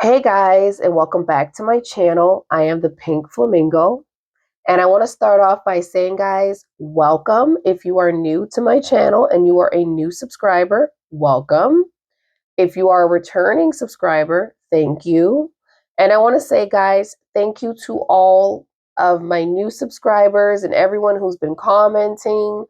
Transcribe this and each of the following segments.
Hey guys, and welcome back to my channel. I am the Pink Flamingo, and I want to start off by saying, guys, welcome. If you are new to my channel and you are a new subscriber, welcome. If you are a returning subscriber, thank you. And I want to say, guys, thank you to all of my new subscribers and everyone who's been commenting,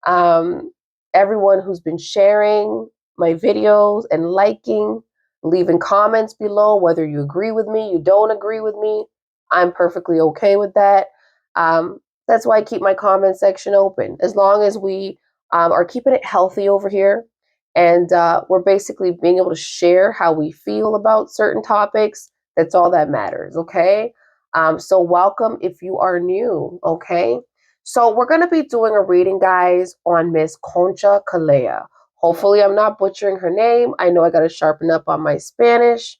um, everyone who's been sharing my videos and liking, leaving comments below, whether you agree with me, you don't agree with me. I'm perfectly okay with that. That's why I keep my comment section open. As long as we are keeping it healthy over here, and we're basically being able to share how we feel about certain topics. That's all that matters, okay? So welcome if you are new, okay? So we're going to be doing a reading, guys, on Miss Concha Calleja. Hopefully I'm not butchering her name. I know I got to sharpen up on my Spanish,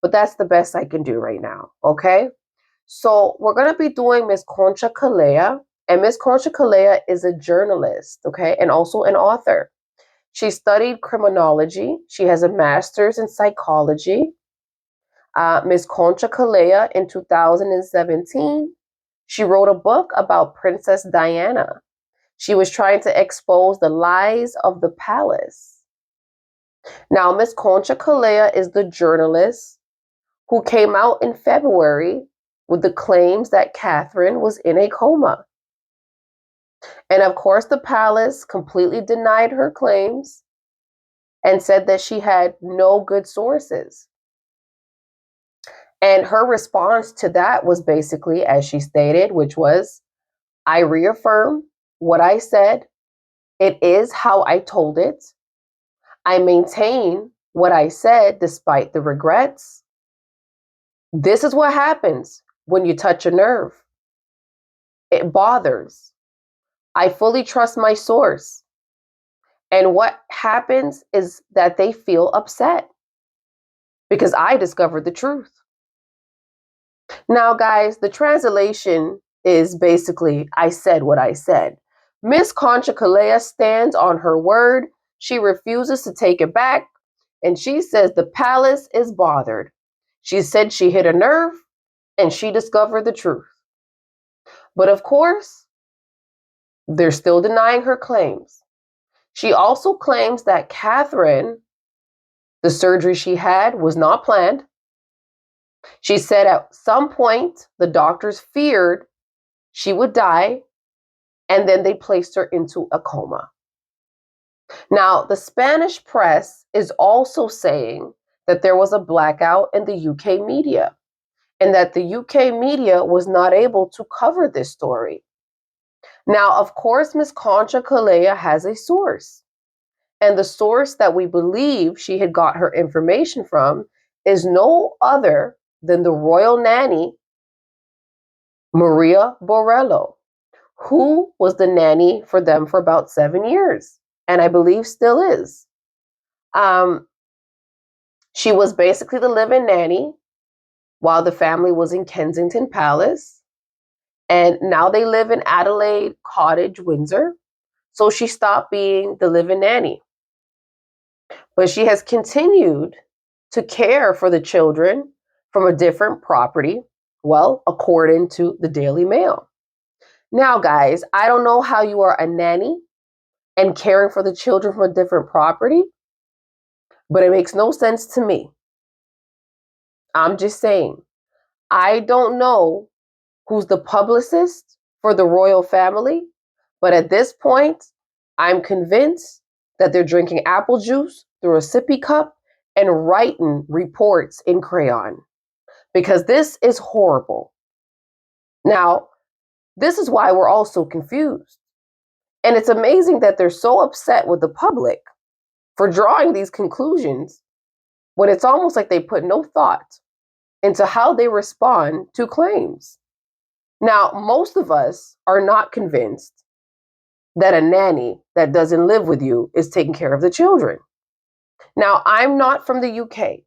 but that's the best I can do right now, okay? So we're going to be doing Miss Concha Calleja, and Miss Concha Calleja is a journalist, okay, and also an author. She studied criminology. She has a master's in psychology. Ms. Concha Calleja in 2017, she wrote a book about Princess Diana. She was trying to expose the lies of the palace. Now, Ms. Concha Calleja is the journalist who came out in February with the claims that Catherine was in a coma. And of course, the palace completely denied her claims and said that she had no good sources. And her response to that was basically, as she stated, which was, I reaffirm what I said. It is how I told it. I maintain what I said despite the regrets. This is what happens when you touch a nerve. It bothers. I fully trust my source. And what happens is that they feel upset because I discovered the truth. Now, guys, the translation is basically, I said what I said. Miss Concha Calleja stands on her word. She refuses to take it back. And she says the palace is bothered. She said she hit a nerve and she discovered the truth. But of course, they're still denying her claims. She also claims that Catherine, the surgery she had, was not planned. She said at some point the doctors feared she would die, and then they placed her into a coma. Now, the Spanish press is also saying that there was a blackout in the UK media and that the UK media was not able to cover this story. Now, of course, Miss Concha Calleja has a source, and the source that we believe she had got her information from is no other than the royal nanny, Maria Borello, who was the nanny for them for about 7 years, and I believe still is. She was basically the live-in nanny while the family was in Kensington Palace, and now they live in Adelaide Cottage, Windsor. So she stopped being the live-in nanny, but she has continued to care for the children from a different property, well, according to the Daily Mail. Now, guys, I don't know how you are a nanny and caring for the children from a different property, but it makes no sense to me. I'm just saying, I don't know who's the publicist for the royal family, but at this point, I'm convinced that they're drinking apple juice through a sippy cup and writing reports in crayon, because this is horrible. Now, this is why we're all so confused. And it's amazing that they're so upset with the public for drawing these conclusions when it's almost like they put no thought into how they respond to claims. Now, most of us are not convinced that a nanny that doesn't live with you is taking care of the children. Now, I'm not from the UK,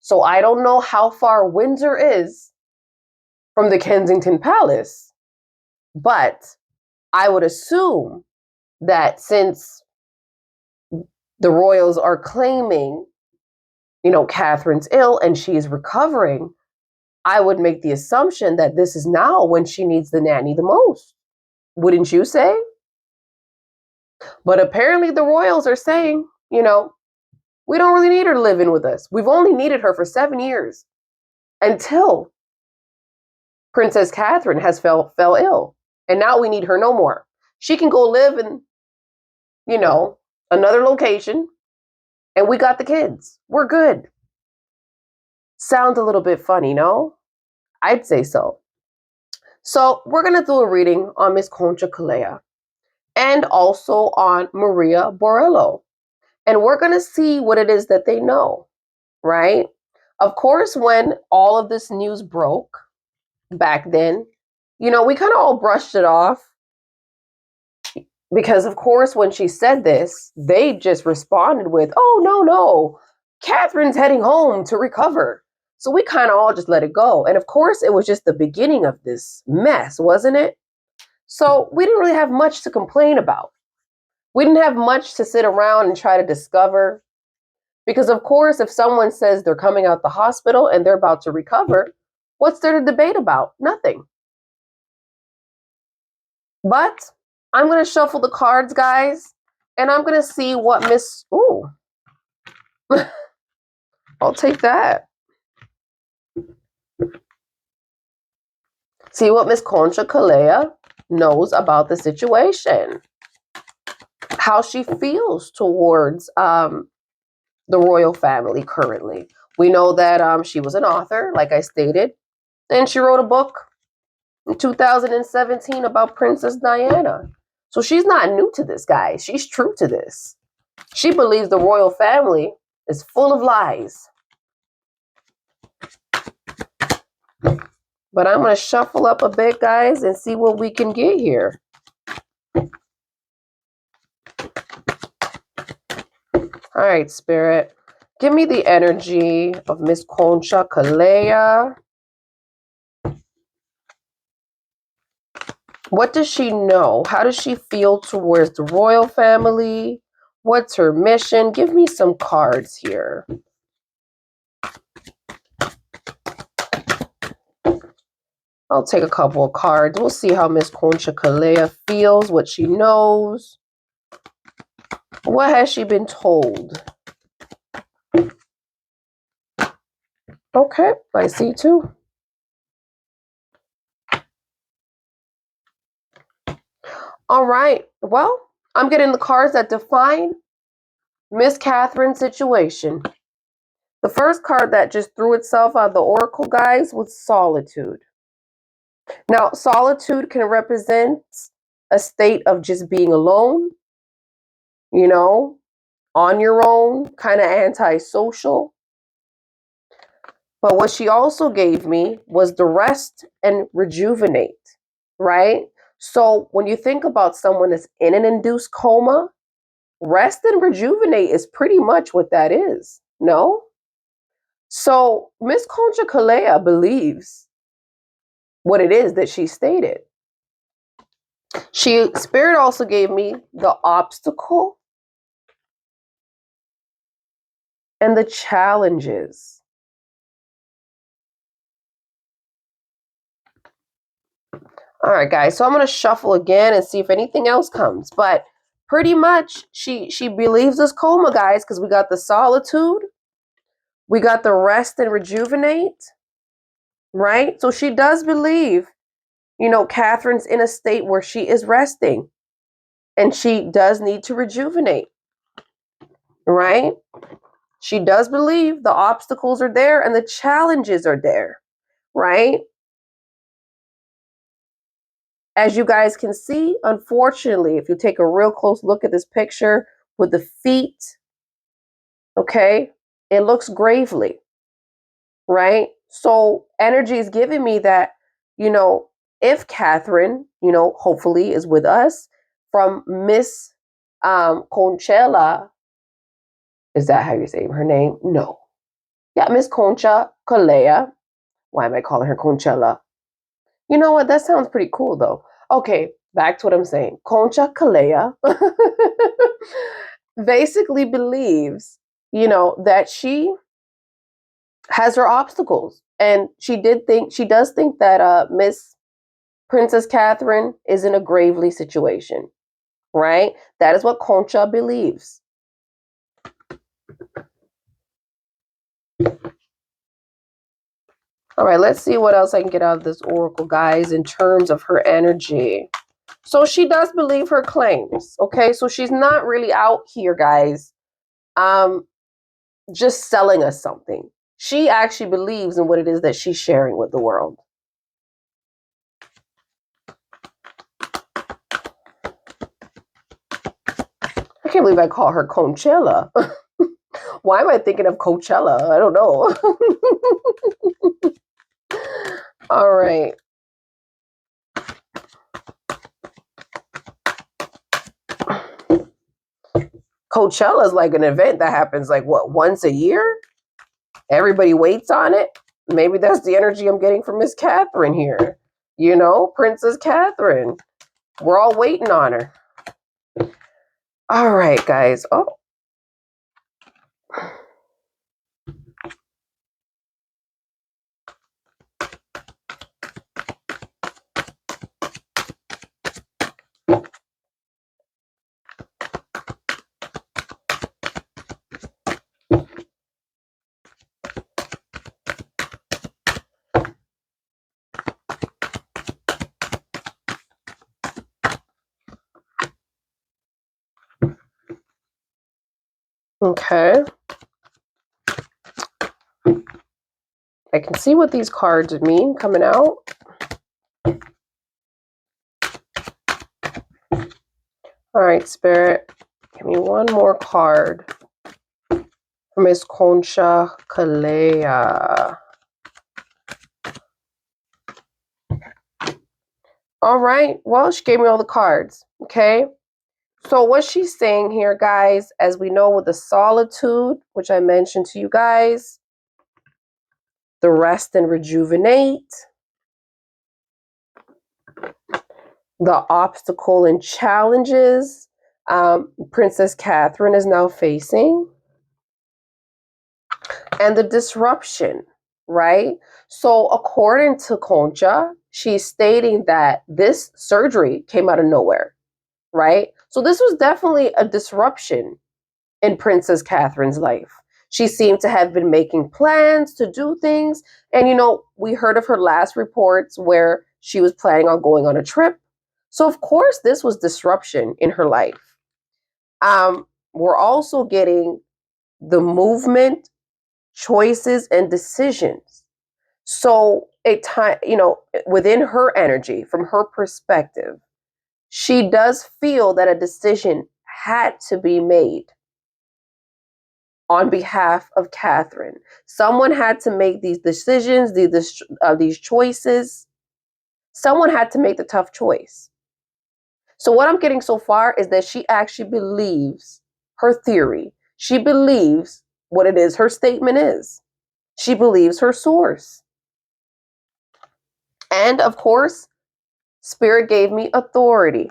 so I don't know how far Windsor is from the Kensington Palace, but I would assume that since the royals are claiming Catherine's ill and she is recovering, I would make the assumption that this is now when she needs the nanny the most. Wouldn't you say? But apparently the royals are saying, we don't really need her living with us. We've only needed her for 7 years until Princess Catherine has fell ill. And now we need her no more. She can go live in, another location, and we got the kids. We're good. Sounds a little bit funny, no? I'd say so. So we're going to do a reading on Miss Concha Calleja and also on Maria Borello. And we're going to see what it is that they know, right? Of course, when all of this news broke back then, we kind of all brushed it off. Because, of course, when she said this, they just responded with, oh, no, Catherine's heading home to recover. So we kind of all just let it go. And, of course, it was just the beginning of this mess, wasn't it? So we didn't really have much to complain about. We didn't have much to sit around and try to discover. Because, of course, if someone says they're coming out the hospital and they're about to recover, what's there to debate about? Nothing. But I'm going to shuffle the cards, guys, and I'm going to see what Miss... Ooh. I'll take that. See what Miss Concha Calleja knows about the situation. How she feels towards the royal family currently. We know that she was an author, like I stated, and she wrote a book in 2017 about Princess Diana. So she's not new to this, guys. She's true to this. She believes the royal family is full of lies. But I'm going to shuffle up a bit, guys, and see what we can get here. All right, Spirit. Give me the energy of Miss Concha Calleja. What does she know? How does she feel towards the royal family? What's her mission? Give me some cards here. I'll take a couple of cards. We'll see how Miss Concha Calleja feels, what she knows. What has she been told? Okay, I see two. All right. Well, I'm getting the cards that define Miss Catherine's situation. The first card that just threw itself out of the oracle, guys, was solitude. Now, solitude can represent a state of just being alone, on your own, kind of antisocial. But what she also gave me was the rest and rejuvenate, right? So when you think about someone that's in an induced coma, rest and rejuvenate is pretty much what that is, no? So Miss Concha Calleja believes what it is that she stated. Spirit also gave me the obstacle and the challenges. All right, guys, so I'm going to shuffle again and see if anything else comes. But pretty much, she believes this coma, guys, because we got the solitude. We got the rest and rejuvenate, right? So she does believe, Catherine's in a state where she is resting. And she does need to rejuvenate, right? She does believe the obstacles are there and the challenges are there, right? As you guys can see, unfortunately, if you take a real close look at this picture with the feet, okay, it looks gravely, right? So energy is giving me that, if Catherine, hopefully is with us from Miss Conchella, is that how you say her name? No. Yeah, Miss Concha Calleja. Why am I calling her Conchella? You know what? That sounds pretty cool, though. Okay, back to what I'm saying. Concha Calleja basically believes, that she has her obstacles. And she does think that Miss Princess Catherine is in a gravely situation, right? That is what Concha believes. All right, let's see what else I can get out of this oracle, guys, in terms of her energy. So she does believe her claims, okay? So she's not really out here, guys, just selling us something. She actually believes in what it is that she's sharing with the world. I can't believe I call her Conchella. Why am I thinking of Coachella? I don't know. All right. Coachella is like an event that happens like what, once a year? Everybody waits on it. Maybe that's the energy I'm getting from Miss Catherine here. You know, Princess Catherine. We're all waiting on her. All right, guys. Oh. Okay. I can see what these cards mean coming out. All right, Spirit. Give me one more card for Miss Concha Calleja. All right. Well, she gave me all the cards. Okay. So what she's saying here, guys, as we know with the solitude, which I mentioned to you guys, the rest and rejuvenate, the obstacle and challenges Princess Catherine is now facing, and the disruption, right? So according to Concha, she's stating that this surgery came out of nowhere, right? So this was definitely a disruption in Princess Catherine's life. She seemed to have been making plans to do things. And, you know, we heard of her last reports where she was planning on going on a trip. So, of course, this was disruption in her life. We're also getting the movement, choices, and decisions. So, within her energy, from her perspective, she does feel that a decision had to be made on behalf of Catherine. Someone had to make these decisions, these choices. Someone had to make the tough choice. So what I'm getting so far is that she actually believes her theory. She believes what it is her statement is. She believes her source. And of course, Spirit gave me authority.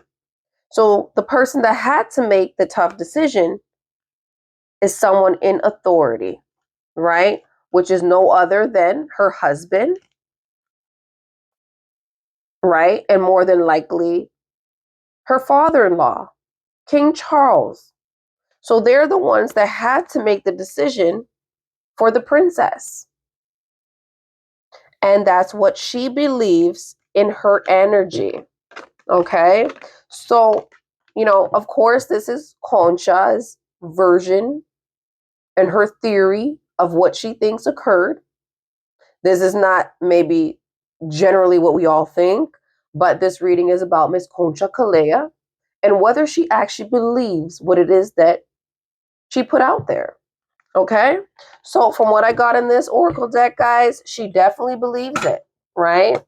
So the person that had to make the tough decision is someone in authority, right? Which is no other than her husband, right? And more than likely, her father-in-law, King Charles. So they're the ones that had to make the decision for the princess. And that's what she believes in her energy. Okay? So, you know, of course, this is Concha's version and her theory of what she thinks occurred. This is not maybe generally what we all think, but this reading is about Miss Concha Calleja and whether she actually believes what it is that she put out there. Okay? So from what I got in this oracle deck, guys, she definitely believes it, right?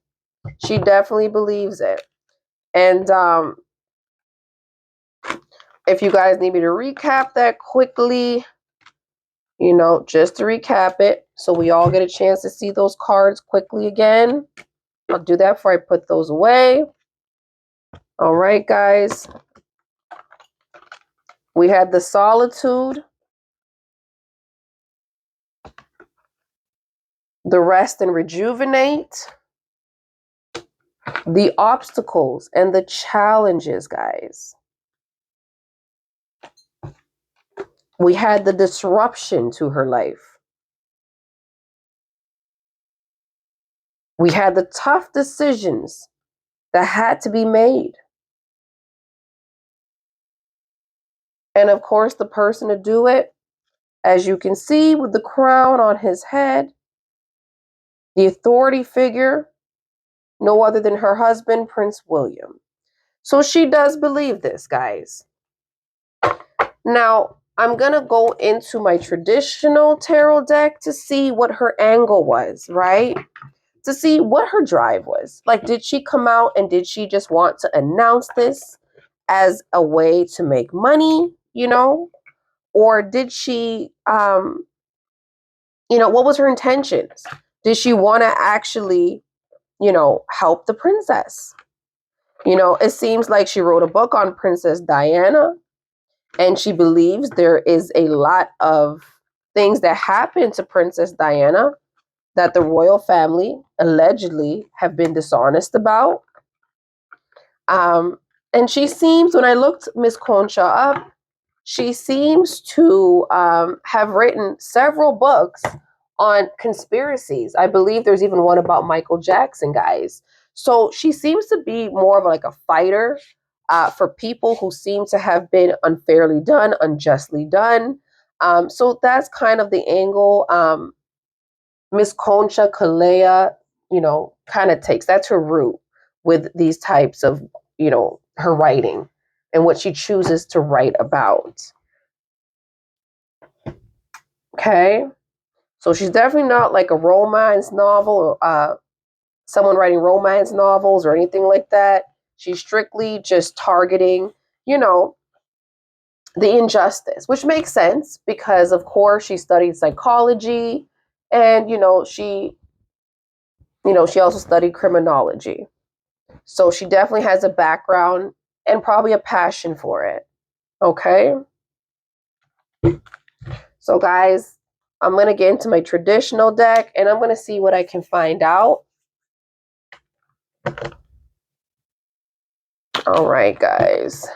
She definitely believes it. And if you guys need me to recap that quickly, you know, just to recap it so we all get a chance to see those cards quickly again. I'll do that before I put those away. All right, guys. We had the solitude. the rest and rejuvenate, the obstacles and the challenges, guys. We had the disruption to her life. We had the tough decisions that had to be made. And of course, the person to do it, as you can see with the crown on his head, the authority figure, no other than her husband, Prince William. So she does believe this, guys. Now, I'm going to go into my traditional tarot deck to see what her angle was, right? To see what her drive was. Like, did she come out and did she just want to announce this as a way to make money, you know? Or did she, what was her intentions? Did she want to actually, help the princess? It seems like she wrote a book on Princess Diana, and she believes there is a lot of things that happened to Princess Diana that the royal family allegedly have been dishonest about. And she seems, when I looked Miss Concha up, she seems to have written several books on conspiracies. I believe there's even one about Michael Jackson, guys. So she seems to be more of like a fighter for people who seem to have been unfairly done, unjustly done. So that's kind of the angle Miss Concha Calleja, kind of takes. That's her route with these types of, her writing and what she chooses to write about. Okay. So she's definitely not like a romance novel or someone writing romance novels or anything like that. She's strictly just targeting, the injustice, which makes sense because, of course, she studied psychology and, she also studied criminology. So she definitely has a background and probably a passion for it. Okay. So guys, I'm going to get into my traditional deck and I'm going to see what I can find out. All right, guys.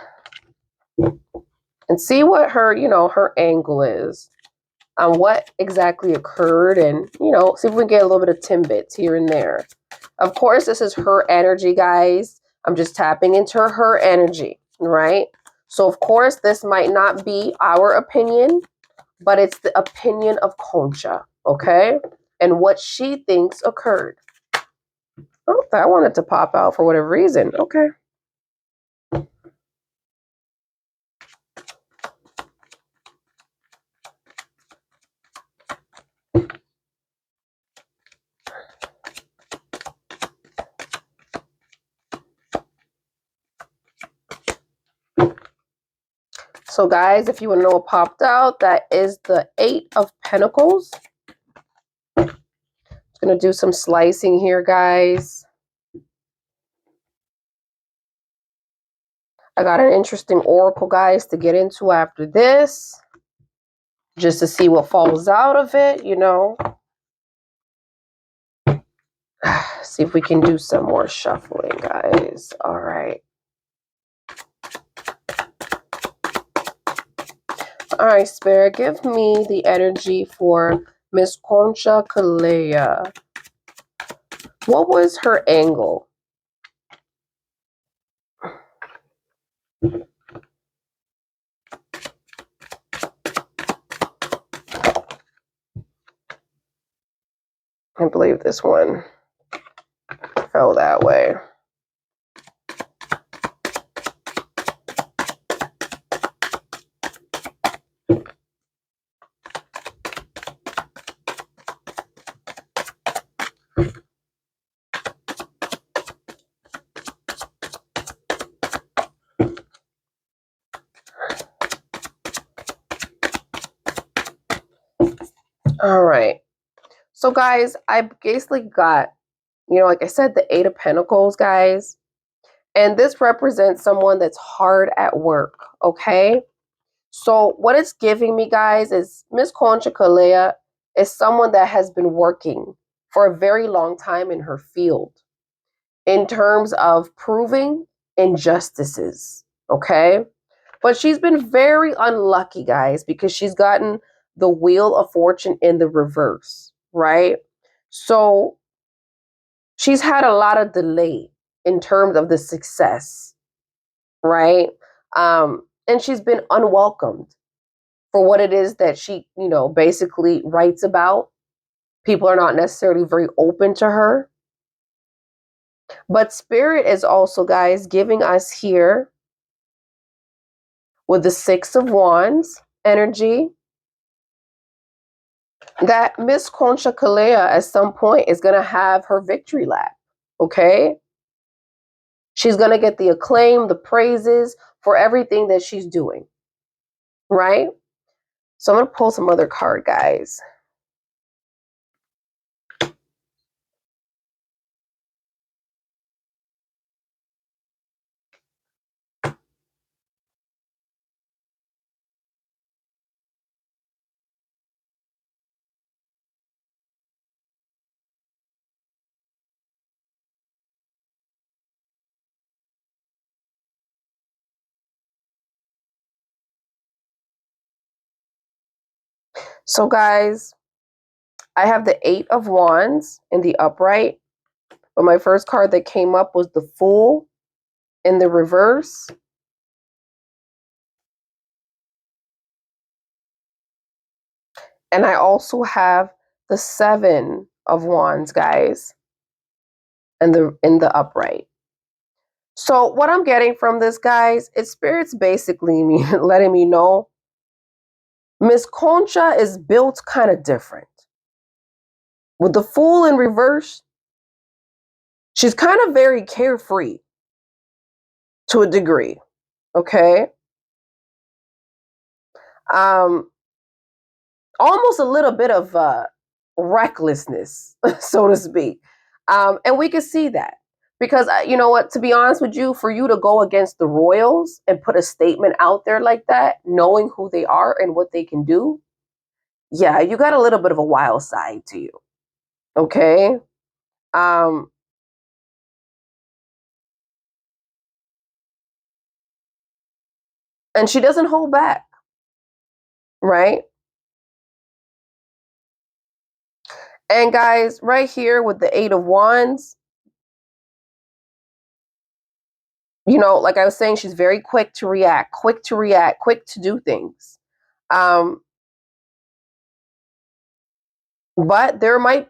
And see what her, her angle is on what exactly occurred and, see if we can get a little bit of tidbits here and there. Of course, this is her energy, guys. I'm just tapping into her energy, right? So, of course, this might not be our opinion, but it's the opinion of Concha, okay? And what she thinks occurred. Oh, that wanted to pop out for whatever reason. Okay. So guys, if you want to know what popped out, that is the 8 of Pentacles. Just going to do some slicing here, guys. I got an interesting oracle, guys, to get into after this. Just to see what falls out of it, See if we can do some more shuffling, guys. All right. All right, Spirit, give me the energy for Miss Concha Calleja. What was her angle? I believe this one fell that way. All right. So, guys, I basically got, like I said, the 8 of Pentacles, guys. And this represents someone that's hard at work, okay? So what it's giving me, guys, is Miss Concha Calleja is someone that has been working for a very long time in her field in terms of proving injustices, okay? But she's been very unlucky, guys, because she's gotten the Wheel of Fortune in the reverse, right? So she's had a lot of delay in terms of the success, right? And she's been unwelcomed for what it is that she, basically writes about. People are not necessarily very open to her. But Spirit is also, guys, giving us here with the Six of Wands energy that Miss Concha Calleja at some point is going to have her victory lap, okay? She's going to get the acclaim, the praises for everything that she's doing, right? So I'm going to pull some other card, guys. So, guys, I have the Eight of Wands in the upright, but my first card that came up was the Fool in the reverse. And I also have the Seven of Wands, guys, in the upright. So what I'm getting from this, guys, is Spirit's basically letting me know Miss Concha is built kind of different. With the Fool in reverse, she's kind of very carefree to a degree, okay? Almost a little bit of recklessness, so to speak. And we can see that. Because, you know what, to be honest with you, for you to go against the royals and put a statement out there like that, knowing who they are and what they can do, yeah, you got a little bit of a wild side to you. Okay? And she doesn't hold back, right? And guys, right here with the Eight of Wands, like I was saying, she's very quick to react, quick to do things. But there might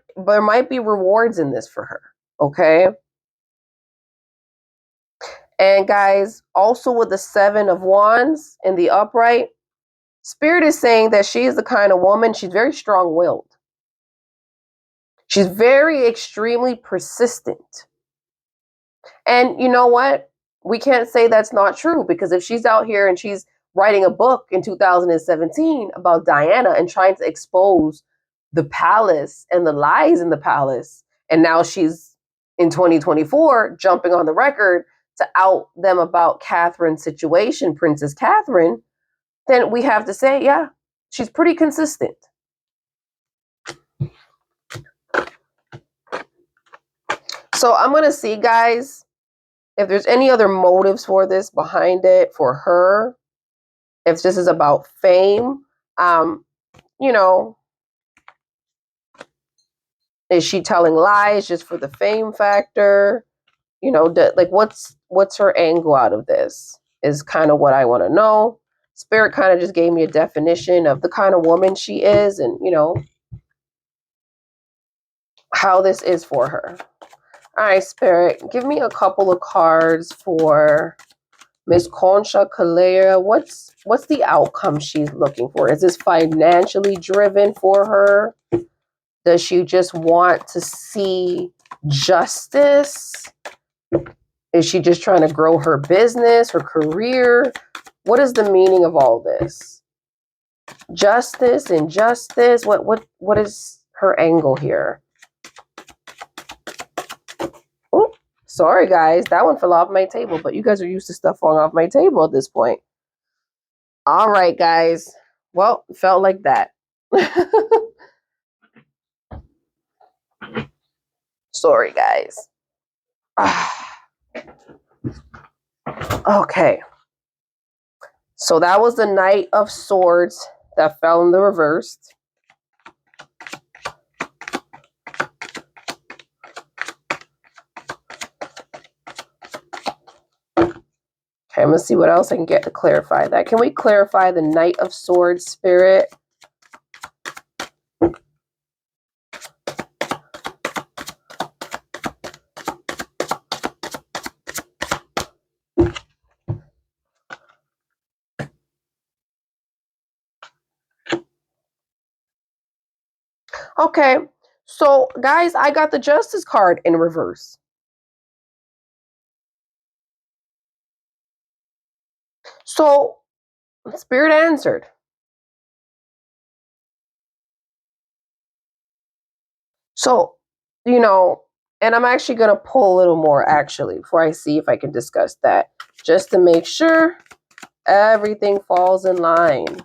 be rewards in this for her, okay? And guys, also with the Seven of Wands in the upright, Spirit is saying that she is the kind of woman, she's very strong-willed. She's very extremely persistent. And you know what? We can't say that's not true, because if she's out here and she's writing a book in 2017 about Diana and trying to expose the palace and the lies in the palace, and now she's in 2024 jumping on the record to out them about Catherine's situation, Princess Catherine, then we have to say, yeah, she's pretty consistent. So I'm going to see, guys, if there's any other motives for this behind it for her, if this is about fame, is she telling lies just for the fame factor? What's her angle out of this is kind of what I want to know. Spirit kind of just gave me a definition of the kind of woman she is and, how this is for her. All right, Spirit, give me a couple of cards for Miss Concha Calleja. What's the outcome she's looking for? Is this financially driven for her? Does she just want to see justice? Is she just trying to grow her business, her career? What is the meaning of all this? Justice, injustice. What is her angle here? Oh, sorry guys, that one fell off my table, but you guys are used to stuff falling off my table at this point. All right, guys. Well, felt like that. Sorry, guys. Okay. So that was the Knight of Swords that fell in the reverse. Okay, I'm going to see what else I can get to clarify that. Can we clarify the Knight of Swords, Spirit? Okay, so guys, I got the Justice card in reverse. So, Spirit answered. So, you know, and I'm actually going to pull a little more, actually, before I see if I can discuss that, just to make sure everything falls in line.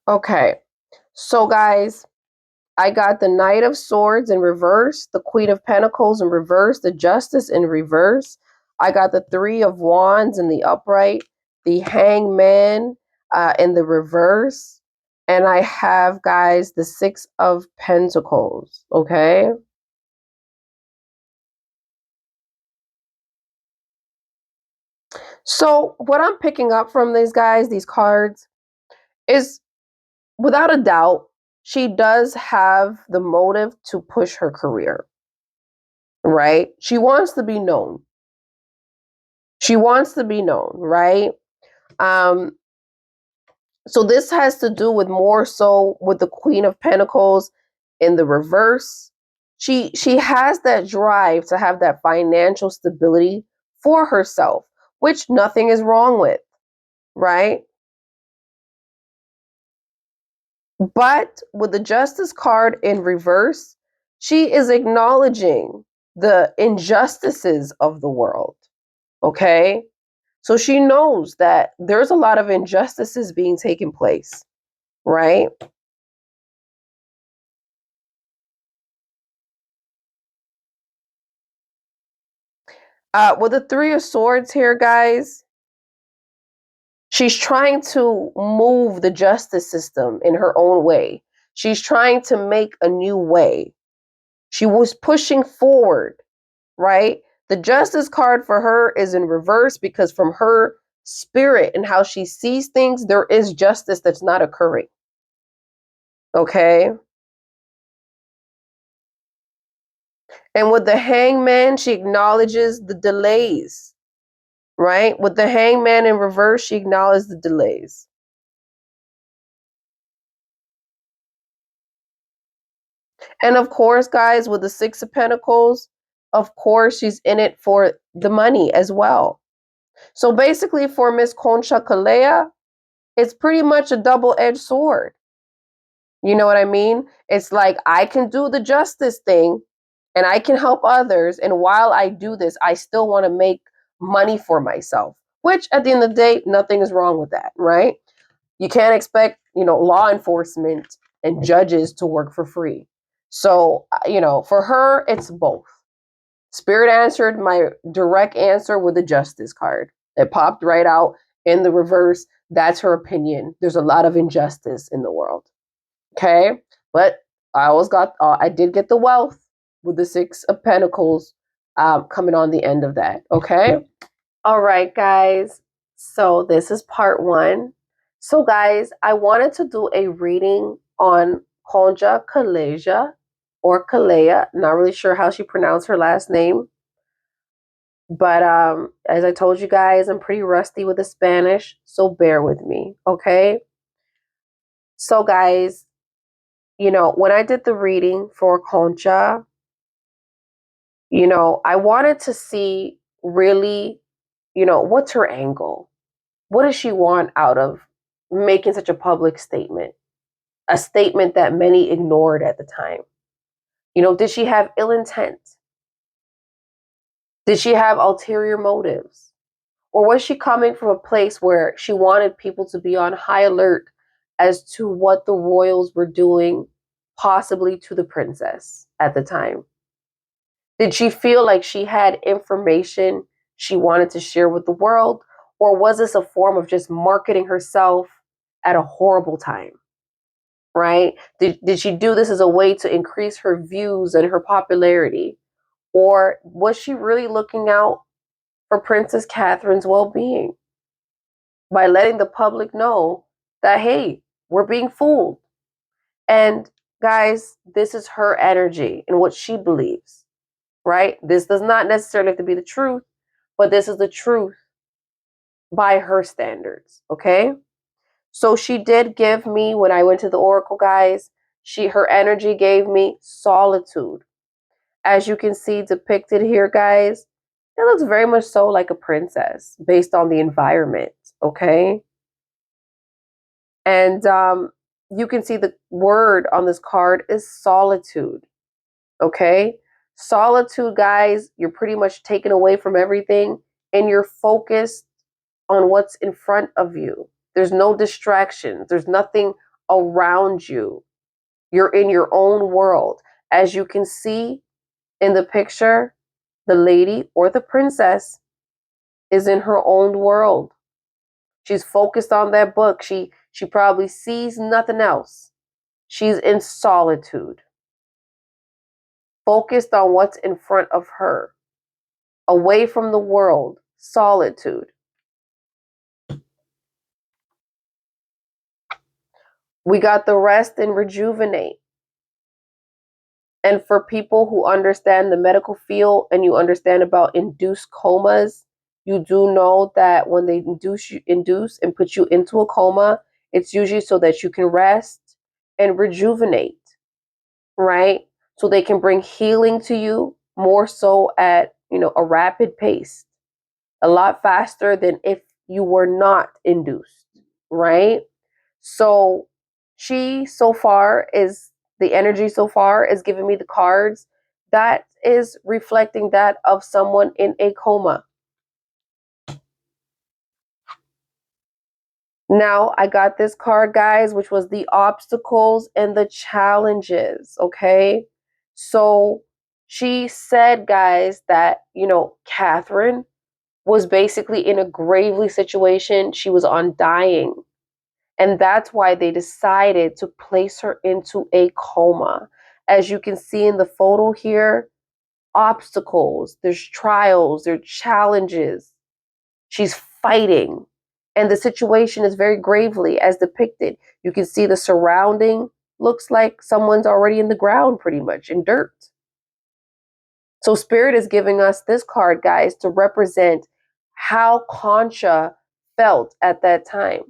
Okay, so guys, I got the Knight of Swords in reverse, the Queen of Pentacles in reverse, the Justice in reverse. I got the Three of Wands in the upright, the Hangman in the reverse, and I have, guys, the Six of Pentacles, okay? So what I'm picking up from these guys, these cards, is without a doubt, she does have the motive to push her career, right? She wants to be known. She wants to be known, right? Um, so this has to do with more so with the Queen of Pentacles in the reverse. She has that drive to have that financial stability for herself, which nothing is wrong with, right? But with the Justice card in reverse, she is acknowledging the injustices of the world. Okay? So she knows that there's a lot of injustices being taken place, right? With the Three of Swords here, guys, she's trying to move the justice system in her own way. She's trying to make a new way. She was pushing forward, right? The Justice card for her is in reverse because from her spirit and how she sees things, there is justice that's not occurring. Okay? And with the Hangman, she acknowledges the delays, right? With the Hangman in reverse, she acknowledges the delays. And of course, guys, with the Six of Pentacles, of course, she's in it for the money as well. So basically, for Miss Concha Calleja, it's pretty much a double-edged sword. You know what I mean? It's like I can do the justice thing and I can help others. And while I do this, I still want to make money for myself, which at the end of the day, nothing is wrong with that, right? You can't expect, law enforcement and judges to work for free. So, for her, it's both. Spirit answered my direct answer with the Justice card. It popped right out in the reverse. That's her opinion. There's a lot of injustice in the world. Okay, but I did get the Wealth with the Six of Pentacles coming on the end of that. Okay, all right, guys. So this is part one. So, guys, I wanted to do a reading on Concha Calleja or Calleja. Not really sure how she pronounced her last name. But as I told you guys, I'm pretty rusty with the Spanish, so bear with me, okay? So, guys, when I did the reading for Concha, I wanted to see really, what's her angle? What does she want out of making such a public statement? A statement that many ignored at the time. Did she have ill intent? Did she have ulterior motives? Or was she coming from a place where she wanted people to be on high alert as to what the royals were doing, possibly to the princess at the time? Did she feel like she had information she wanted to share with the world? Or was this a form of just marketing herself at a horrible time? Right? Did she do this as a way to increase her views and her popularity? Or was she really looking out for Princess Catherine's well being by letting the public know that, hey, we're being fooled? And guys, this is her energy and what she believes, right? This does not necessarily have to be the truth, but this is the truth by her standards, okay? So she did give me, when I went to the oracle, guys, her energy gave me solitude. As you can see depicted here, guys, it looks very much so like a princess based on the environment, okay? And you can see the word on this card is solitude, okay? Solitude, guys, you're pretty much taken away from everything and you're focused on what's in front of you. There's no distractions, there's nothing around you. You're in your own world. As you can see in the picture, the lady or the princess is in her own world. She's focused on that book. She probably sees nothing else. She's in solitude, focused on what's in front of her, away from the world, solitude. We got the rest and rejuvenate. And for people who understand the medical field and you understand about induced comas, you do know that when they induce and put you into a coma, it's usually so that you can rest and rejuvenate, right? So they can bring healing to you more so at, a rapid pace, a lot faster than if you were not induced, right? So she so far is the energy so far is giving me the cards that is reflecting that of someone in a coma. Now I got this card, guys, which was the obstacles and the challenges. Okay. So she said, guys, that, Catherine was basically in a gravely situation. She was on dying. And that's why they decided to place her into a coma. As you can see in the photo here, obstacles, there's trials, there's challenges. She's fighting. And the situation is very gravely as depicted. You can see the surrounding looks like someone's already in the ground pretty much in dirt. So Spirit is giving us this card, guys, to represent how Concha felt at that time.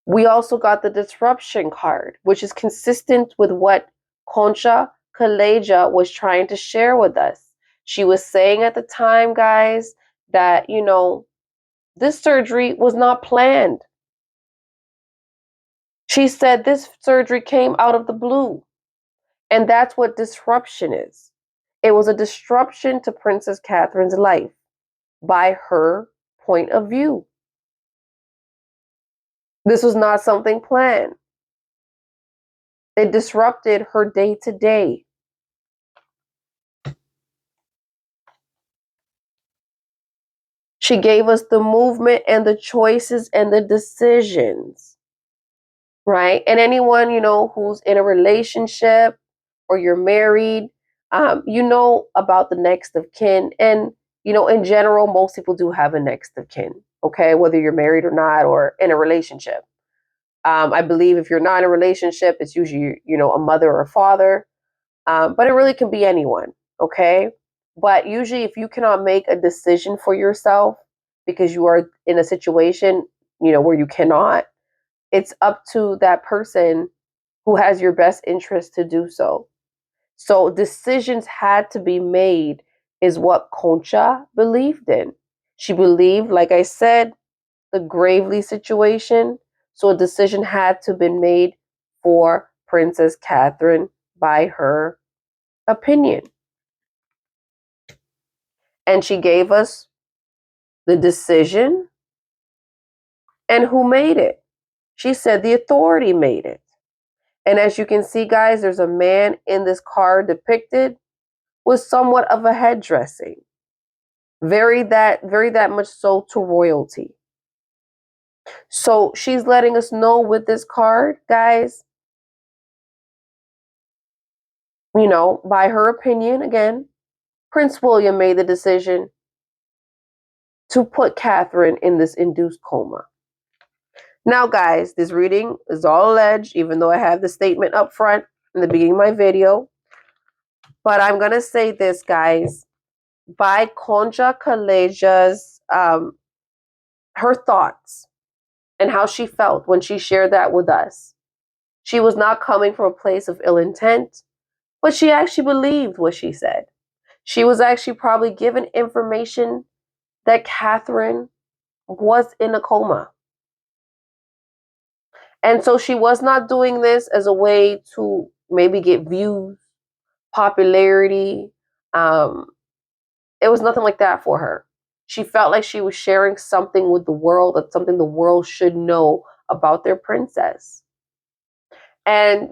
We also got the disruption card, which is consistent with what Concha Calleja was trying to share with us. She was saying at the time, guys, that, this surgery was not planned. She said this surgery came out of the blue. And that's what disruption is. It was a disruption to Princess Catherine's life by her point of view. This was not something planned. It disrupted her day to day. She gave us the movement and the choices and the decisions, right? And anyone, who's in a relationship or you're married, you know about the next of kin. And in general, most people do have a next of kin, okay, whether you're married or not, or in a relationship. I believe if you're not in a relationship, it's usually, a mother or a father, but it really can be anyone, okay? But usually, if you cannot make a decision for yourself because you are in a situation, where you cannot, it's up to that person who has your best interest to do so. So decisions had to be made, is what Concha believed in. She believed, like I said, the Gravely situation. So a decision had to be made for Princess Catherine by her opinion. And she gave us the decision and who made it. She said the authority made it. And as you can see, guys, there's a man in this card depicted with somewhat of a head dressing. Very that much so to royalty. So she's letting us know with this card, guys, by her opinion, again, Prince William made the decision to put Catherine in this induced coma. Now, guys, this reading is all alleged, even though I have the statement up front in the beginning of my video. But I'm going to say this, guys, by Concha Calleja's, her thoughts and how she felt when she shared that with us. She was not coming from a place of ill intent, but she actually believed what she said. She was actually probably given information that Catherine was in a coma. And so she was not doing this as a way to maybe get views, popularity. It was nothing like that for her. She felt like she was sharing something with the world, that's something the world should know about their princess. And,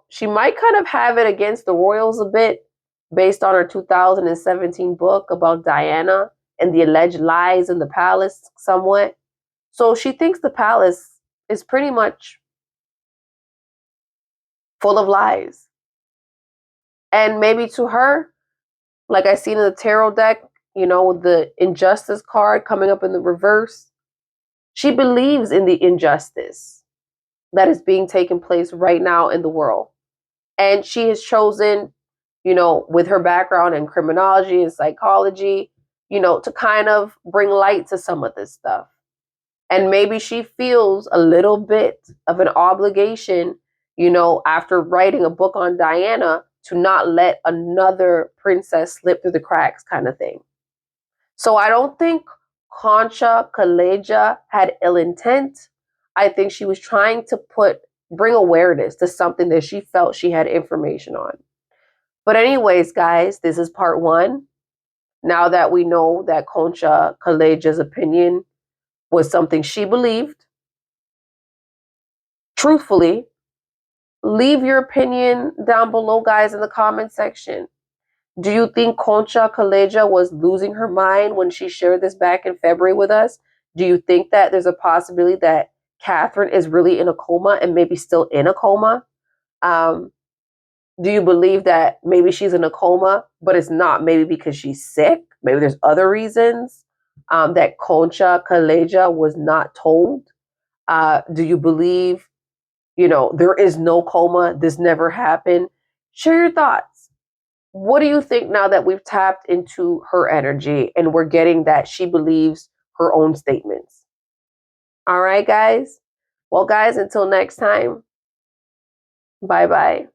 she might kind of have it against the royals a bit based on her 2017 book about Diana and the alleged lies in the palace somewhat. So she thinks the palace is pretty much full of lies. And maybe to her, like I seen in the tarot deck, with the injustice card coming up in the reverse, she believes in the injustice that is being taken place right now in the world. And she has chosen, with her background in criminology and psychology, to kind of bring light to some of this stuff. And maybe she feels a little bit of an obligation, after writing a book on Diana, to not let another princess slip through the cracks, kind of thing. So I don't think Concha Calleja had ill intent. I think she was trying to bring awareness to something that she felt she had information on. But anyways, guys, this is part one. Now that we know that Concha Calleja's opinion was something she believed, truthfully, leave your opinion down below, guys, in the comment section. Do you think Concha Calleja was losing her mind when she shared this back in February with us? Do you think that there's a possibility that Catherine is really in a coma and maybe still in a coma? Do you believe that maybe she's in a coma, but it's not maybe because she's sick? Maybe there's other reasons that Concha Calleja was not told? Do you believe, there is no coma, this never happened? Share your thoughts. What do you think now that we've tapped into her energy and we're getting that she believes her own statements? All right, guys. Well, guys, until next time, bye-bye.